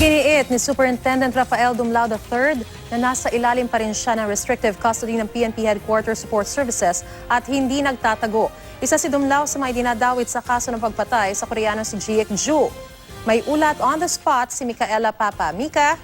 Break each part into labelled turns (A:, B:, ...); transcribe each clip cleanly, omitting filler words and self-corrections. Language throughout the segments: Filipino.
A: Iginiit ni Superintendent Rafael Dumlao III na nasa ilalim pa rin siya ng restrictive custody ng PNP Headquarters Support Services at hindi nagtatago. Isa si Dumlao sa mga dinadawit sa kaso ng pagpatay sa Koreano si Jiek Ju. May ulat on the spot si Micaela Papa. Mika?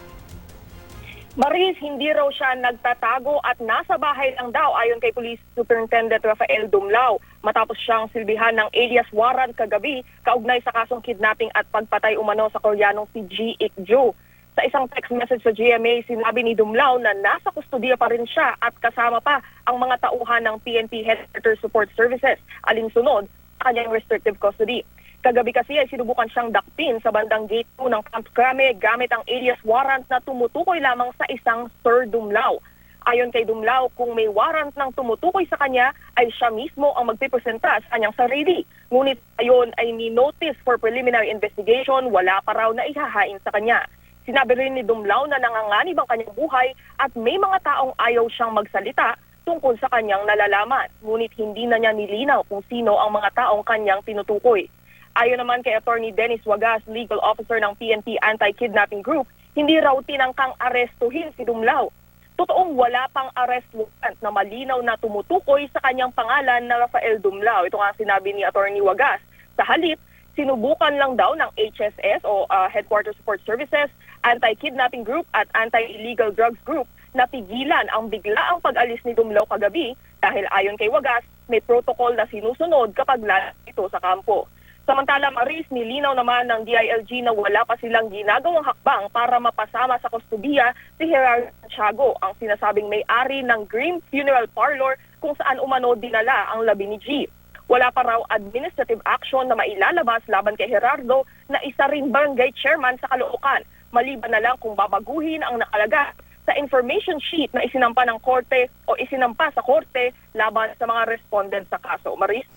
B: Maris, hindi raw siya nagtatago at nasa bahay lang daw ayon kay Police Superintendent Rafael Dumlao matapos siyang silbihan ng alias warrant kagabi kaugnay sa kasong kidnapping at pagpatay umano sa Koreanong si Jiek Ju. Sa isang text message sa GMA, sinabi ni Dumlao na nasa kustodiya pa rin siya at kasama pa ang mga tauhan ng PNP Headquarters Support Services alinsunod sa kanyang restrictive custody. Kagabi kasi ay sinubukan siyang dakpin sa bandang gate 2 ng Camp Crame gamit ang alias warrant na tumutukoy lamang sa isang Sir Dumlao. Ayon kay Dumlao, kung may warrant ng tumutukoy sa kanya ay siya mismo ang magpipresenta sa kanyang sarili. Ngunit ayon ay ni-notice for preliminary investigation, wala pa raw na ihahain sa kanya. Sinabi rin ni Dumlao na nanganganib ang kanyang buhay at may mga taong ayaw siyang magsalita tungkol sa kanyang nalalaman. Ngunit hindi na niya nilinaw kung sino ang mga taong kanyang tinutukoy. Ayon naman kay Attorney Dennis Wagas, legal officer ng PNP Anti-Kidnapping Group, hindi raw tinangkang arestuhin si Dumlao. Totoong wala pang arrest warrant na malinaw na tumutukoy sa kanyang pangalan na Rafael Dumlao. Ito nga sinabi ni Attorney Wagas. Sa halip, sinubukan lang daw ng HSS o Headquarters Support Services, Anti-Kidnapping Group at Anti-Illegal Drugs Group na pigilan ang biglaang pag-alis ni Dumlao kagabi dahil ayon kay Wagas, may protocol na sinusunod kapag lalabas ito sa kampo. Samantala, Maris, nilinaw naman ng DILG na wala pa silang ginagawang hakbang para mapasama sa kustudiya si Gerardo Santiago, ang sinasabing may-ari ng Green Funeral Parlor kung saan umano dinala ang labi ni G. Wala pa raw administrative action na mailalabas laban kay Gerardo na isa ring barangay chairman sa Caloocan, maliban na lang kung babaguhin ang nakalagay sa information sheet na isinampa ng korte o isinampa sa korte laban sa mga respondent sa kaso. Maris?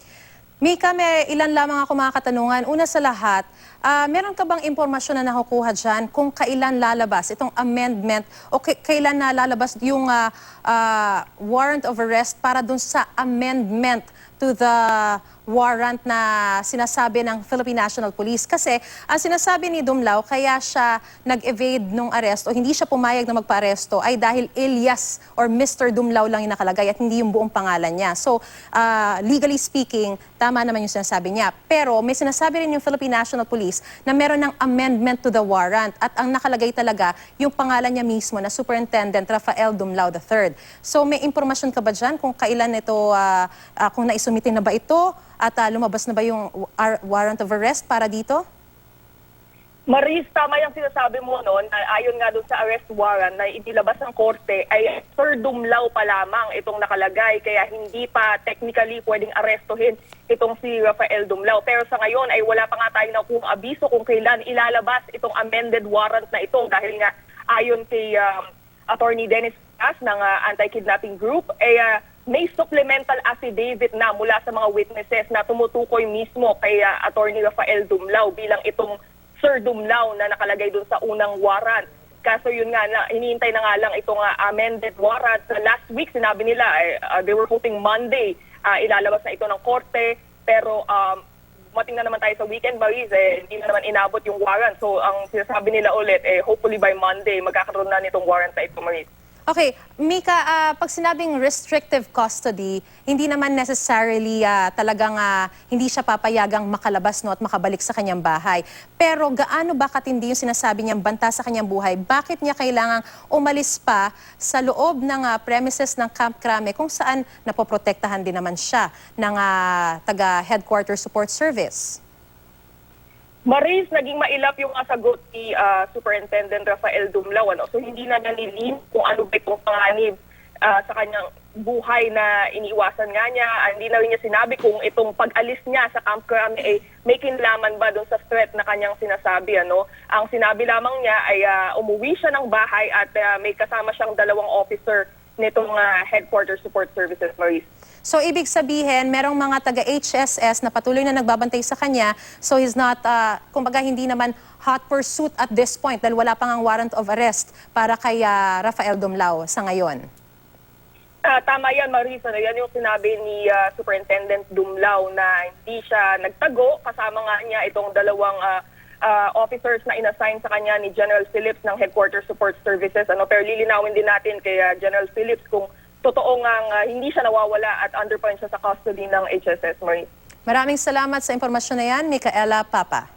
A: Mika, may ilan lamang ako mga katanungan. Una sa lahat, meron ka bang impormasyon na nakukuha dyan kung kailan lalabas itong amendment o kailan na lalabas yung warrant of arrest para dun sa amendment to the warrant na sinasabi ng Philippine National Police? Kasi ang sinasabi ni Dumlao, kaya siya nag-evade nung arrest o hindi siya pumayag na magpa-aresto ay dahil alias or Mr. Dumlao lang yung nakalagay at hindi yung buong pangalan niya. So, legally speaking, tama naman yung sinasabi niya. Pero may sinasabi rin yung Philippine National Police na meron ng amendment to the warrant at ang nakalagay talaga yung pangalan niya mismo na Superintendent Rafael Dumlao III. So, may impormasyon ka ba dyan kung kailan ito, kung naisumitin na ba ito? At lumabas na ba yung warrant of arrest para dito?
B: Maris, tama yung sinasabi mo noon. Ayon nga doon sa arrest warrant na inilabas ng korte ay Sir Dumlao pa lamang itong nakalagay. Kaya hindi pa technically pwedeng arestuhin itong si Rafael Dumlao. Pero sa ngayon ay wala pa nga tayong nakuhang abiso kung kailan ilalabas itong amended warrant na ito. Dahil nga ayon kay Attorney Dennis Wagas ng Anti-Kidnapping Group, may supplemental affidavit na mula sa mga witnesses na tumutukoy mismo kay Attorney Rafael Dumlao bilang itong Sir Dumlao na nakalagay dun sa unang warrant. Kaso yun nga, hinihintay na nga lang itong amended warrant. Last week, sinabi nila, they were hoping Monday, ilalabas na ito ng korte. Pero mating na naman tayo sa weekend, Maris, hindi na naman inabot yung warrant. So ang sinasabi nila ulit, hopefully by Monday, magkakaroon na nitong warrant na ito, Maris.
A: Okay, Mika, pag sinabing restrictive custody, hindi naman necessarily talagang hindi siya papayagang makalabas no, at makabalik sa kanyang bahay. Pero gaano ba katindi yung sinasabi niyang banta sa kanyang buhay? Bakit niya kailangang umalis pa sa loob ng premises ng Camp Crame kung saan napoprotektahan din naman siya ng taga-Headquarters Support Service?
B: Maris, naging mailap yung sagot ni Superintendent Rafael Dumlao. So hindi na nalilin kung ano ba itong panganib sa kanyang buhay na iniiwasan nga niya. Hindi na rin niya sinabi kung itong pag-alis niya sa Camp Crame ay may kinlaman ba doon sa threat na kanyang sinasabi. Ang sinabi lamang niya ay umuwi siya ng bahay at may kasama siyang dalawang officer nitong Headquarters Support Services, Maris.
A: So, ibig sabihin, merong mga taga-HSS na patuloy na nagbabantay sa kanya. So, he's not, kumbaga, hindi naman hot pursuit at this point dahil wala pang ang warrant of arrest para kay Rafael Dumlao sa ngayon.
B: Tama yan, Marisa. Yan yung sinabi ni Superintendent Dumlao na hindi siya nagtago. Kasama nga niya itong dalawang officers na inassign sa kanya ni General Phillips ng Headquarters Support Services. Pero lilinawin din natin kay General Phillips kung totoo nga hindi siya nawawala at under pa rin siya sa custody ng HSS Marie.
A: Maraming salamat sa impormasyon na yan, Micaela Papa.